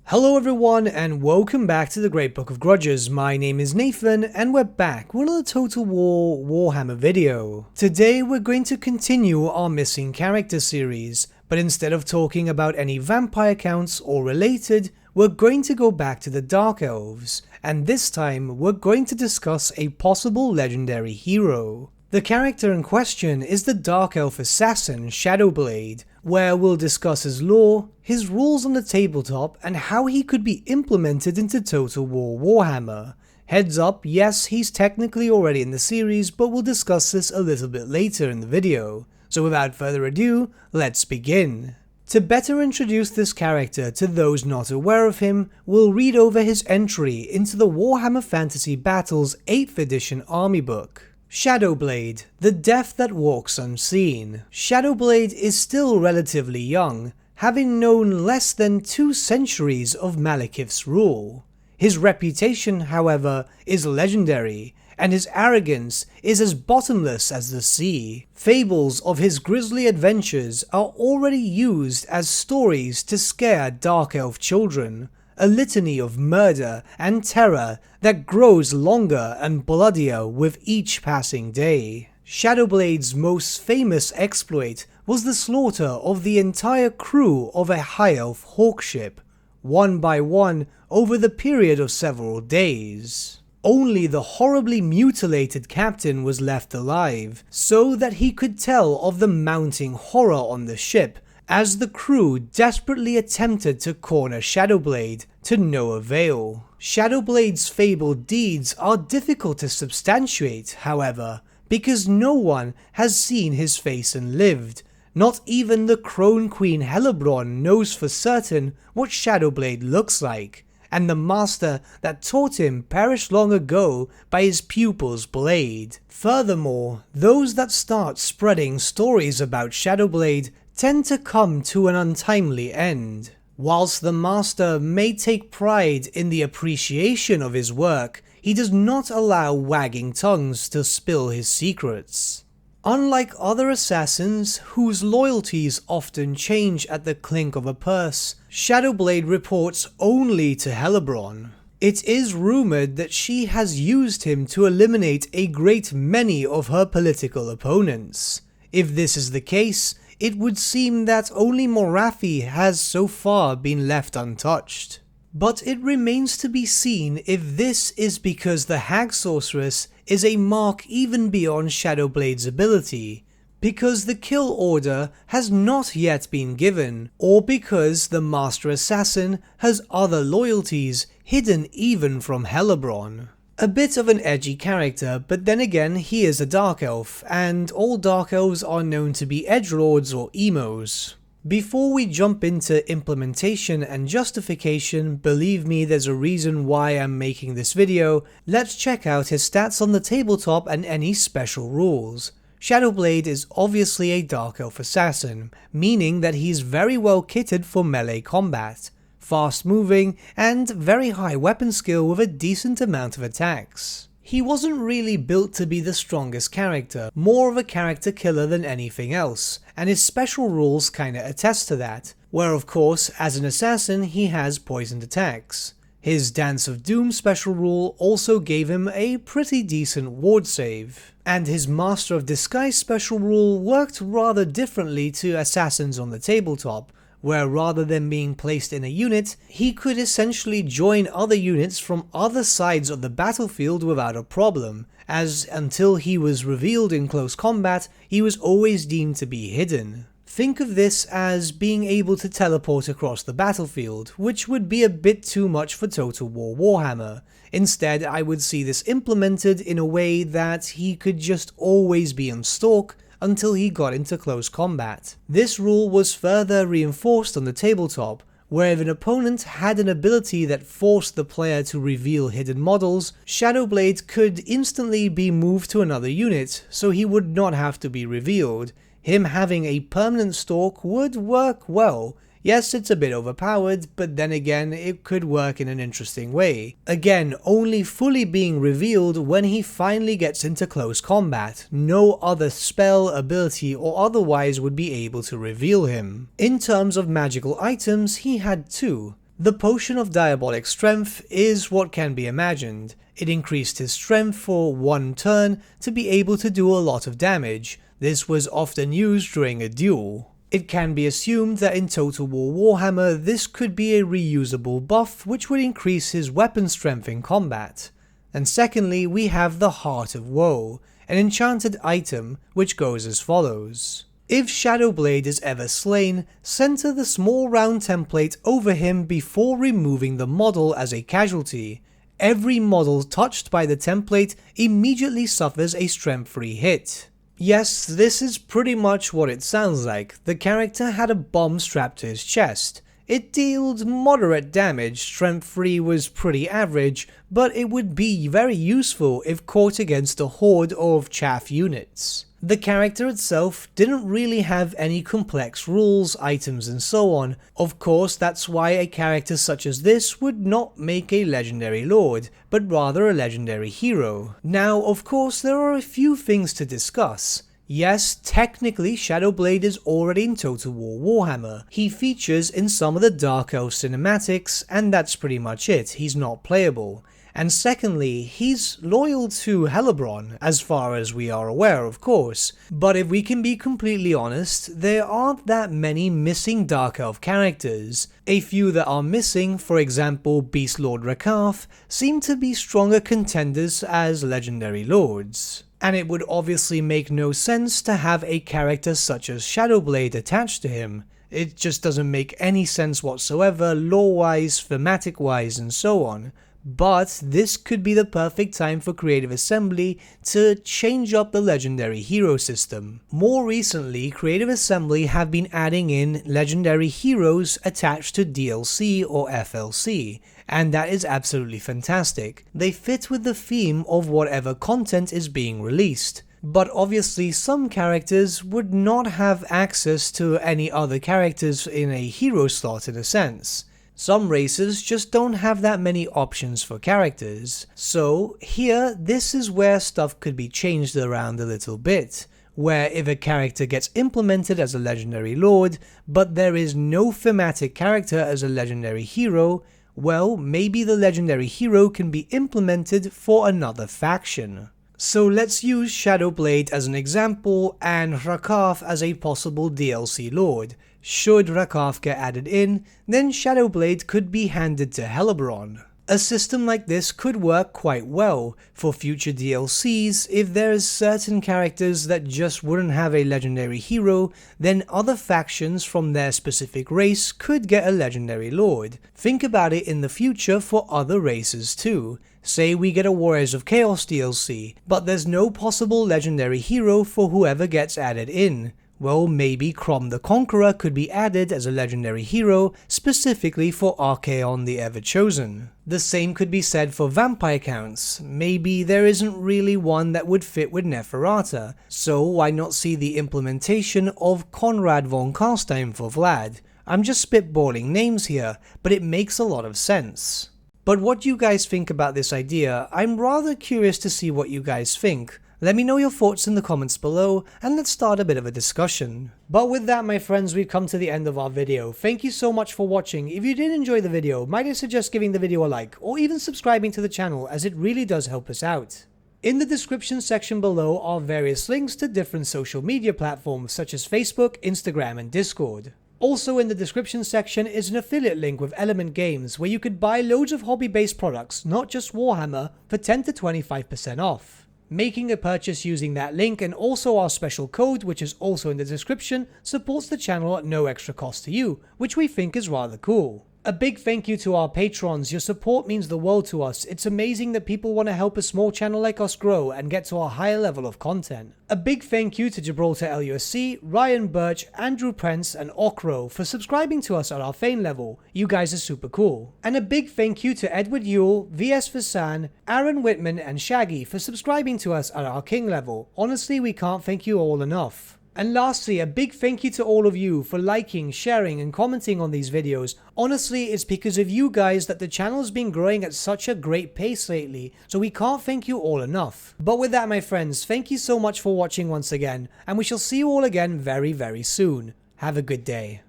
Hello everyone and welcome back to the Great Book of Grudges. My name is Nathan and we're back with another Total War Warhammer video. Today we're going to continue our missing character series, but instead of talking about any vampire counts or related, we're going to go back to the Dark Elves, and this time we're going to discuss a possible legendary hero. The character in question is the Dark Elf assassin SHADOWBLADE, where we'll discuss his lore, his rules on the tabletop, and how he could be implemented into Total War Warhammer. Heads up, yes, he's technically already in the series, but we'll discuss this a little bit later in the video. So without further ado, let's begin. To better introduce this character to those not aware of him, we'll read over his entry into the Warhammer Fantasy Battles 8th edition army book. SHADOWBLADE, the Death that Walks Unseen. SHADOWBLADE is still relatively young, having known less than 2 centuries of Malekith's rule. His reputation, however, is legendary, and his arrogance is as bottomless as the sea. Fables of his grisly adventures are already used as stories to scare Dark Elf children, a litany of murder and terror that grows longer and bloodier with each passing day. SHADOWBLADE's most famous exploit was the slaughter of the entire crew of a High Elf hawk ship, one by one over the period of several days. Only the horribly mutilated captain was left alive, so that he could tell of the mounting horror on the ship, as the crew desperately attempted to corner SHADOWBLADE to no avail. SHADOWBLADE's fabled deeds are difficult to substantiate, however, because no one has seen his face and lived. Not even the Crone Queen Hellebrand knows for certain what SHADOWBLADE looks like, and the master that taught him perished long ago by his pupil's blade. Furthermore, those that start spreading stories about SHADOWBLADE tend to come to an untimely end. Whilst the master may take pride in the appreciation of his work, he does not allow wagging tongues to spill his secrets. Unlike other assassins, whose loyalties often change at the clink of a purse, SHADOWBLADE reports only to Hellebrand. It is rumoured that she has used him to eliminate a great many of her political opponents. If this is the case, it would seem that only Morathi has so far been left untouched. But it remains to be seen if this is because the Hag Sorceress is a mark even beyond SHADOWBLADE's ability, because the kill order has not yet been given, or because the Master Assassin has other loyalties hidden even from Hellebrand. A bit of an edgy character, but then again he is a Dark Elf, and all Dark Elves are known to be edgelords or emos. Before we jump into implementation and justification, believe me, there's a reason why I'm making this video. Let's check out his stats on the tabletop and any special rules. SHADOWBLADE is obviously a Dark Elf assassin, meaning that he's very well kitted for melee combat, fast moving, and very high weapon skill with a decent amount of attacks. He wasn't really built to be the strongest character, more of a character killer than anything else, and his special rules kinda attest to that, where of course, as an assassin he has poisoned attacks. His Dance of Doom special rule also gave him a pretty decent ward save, and his Master of Disguise special rule worked rather differently to assassins on the tabletop, where rather than being placed in a unit, he could essentially join other units from other sides of the battlefield without a problem, as until he was revealed in close combat, he was always deemed to be hidden. Think of this as being able to teleport across the battlefield, which would be a bit too much for Total War Warhammer. Instead, I would see this implemented in a way that he could just always be on stalk until he got into close combat. This rule was further reinforced on the tabletop, where if an opponent had an ability that forced the player to reveal hidden models, SHADOWBLADE could instantly be moved to another unit, so he would not have to be revealed. Him having a permanent stalk would work well. Yes, it's a bit overpowered, but then again, it could work in an interesting way. Again, only fully being revealed when he finally gets into close combat. No other spell, ability, or otherwise would be able to reveal him. In terms of magical items, he had 2. The Potion of Diabolic Strength is what can be imagined. It increased his strength for one turn to be able to do a lot of damage. This was often used during a duel. It can be assumed that in Total War Warhammer this could be a reusable buff which would increase his weapon strength in combat. And secondly, we have the Heart of Woe, an enchanted item which goes as follows. If Shadowblade is ever slain, center the small round template over him before removing the model as a casualty. Every model touched by the template immediately suffers a strength 3 hit. Yes, this is pretty much what it sounds like. The character had a bomb strapped to his chest. It dealt moderate damage, strength 3 was pretty average, but it would be very useful if caught against a horde of chaff units. The character itself didn't really have any complex rules, items and so on. Of course, that's why a character such as this would not make a legendary lord, but rather a legendary hero. Now, of course, there are a few things to discuss. Yes, technically Shadowblade is already in Total War Warhammer. He features in some of the Dark Elf cinematics, and that's pretty much it, he's not playable. And secondly, he's loyal to Hellebrand, as far as we are aware of course, but if we can be completely honest, there aren't that many missing Dark Elf characters. A few that are missing, for example Beast Lord Rakarth, seem to be stronger contenders as legendary lords. And it would obviously make no sense to have a character such as Shadowblade attached to him. It just doesn't make any sense whatsoever, lore-wise, thematic-wise and so on. But this could be the perfect time for Creative Assembly to change up the legendary hero system. More recently, Creative Assembly have been adding in legendary heroes attached to DLC or FLC, and that is absolutely fantastic. They fit with the theme of whatever content is being released. But obviously some characters would not have access to any other characters in a hero slot in a sense. Some races just don't have that many options for characters, so here this is where stuff could be changed around a little bit, where if a character gets implemented as a legendary lord, but there is no thematic character as a legendary hero, well, maybe the legendary hero can be implemented for another faction. So let's use Shadowblade as an example and Rakarth as a possible DLC lord. Should Rakarth get added in, then Shadowblade could be handed to Hellebrand. A system like this could work quite well for future DLCs. If there's certain characters that just wouldn't have a legendary hero, then other factions from their specific race could get a legendary lord. Think about it in the future for other races too. Say we get a Warriors of Chaos DLC, but there's no possible legendary hero for whoever gets added in. Well, maybe Crom the Conqueror could be added as a legendary hero specifically for Archaon the Ever-Chosen. The same could be said for vampire counts. Maybe there isn't really one that would fit with Neferata, so why not see the implementation of Conrad von Karstein for Vlad? I'm just spitballing names here, but it makes a lot of sense. But what do you guys think about this idea? I'm rather curious to see what you guys think. Let me know your thoughts in the comments below, and let's start a bit of a discussion. But with that, my friends, we've come to the end of our video. Thank you so much for watching. If you did enjoy the video, might I suggest giving the video a like, or even subscribing to the channel, as it really does help us out. In the description section below are various links to different social media platforms such as Facebook, Instagram, and Discord. Also in the description section is an affiliate link with Element Games where you could buy loads of hobby-based products, not just Warhammer, for 10 to 25% off. Making a purchase using that link and also our special code, which is also in the description, supports the channel at no extra cost to you, which we think is rather cool. A big thank you to our patrons. Your support means the world to us. It's amazing that people want to help a small channel like us grow and get to a higher level of content. A big thank you to Gibraltar LUSC, Ryan Bertsche, Andrew Prince, and Okro for subscribing to us at our Fane level. You guys are super cool. And a big thank you to Edward Yule, VS Vasan, Aaron Whitman, and Shaggy for subscribing to us at our King level. Honestly, we can't thank you all enough. And lastly, a big thank you to all of you for liking, sharing, and commenting on these videos. Honestly, it's because of you guys that the channel's been growing at such a great pace lately, so we can't thank you all enough. But with that, my friends, thank you so much for watching once again, and we shall see you all again very, very soon. Have a good day.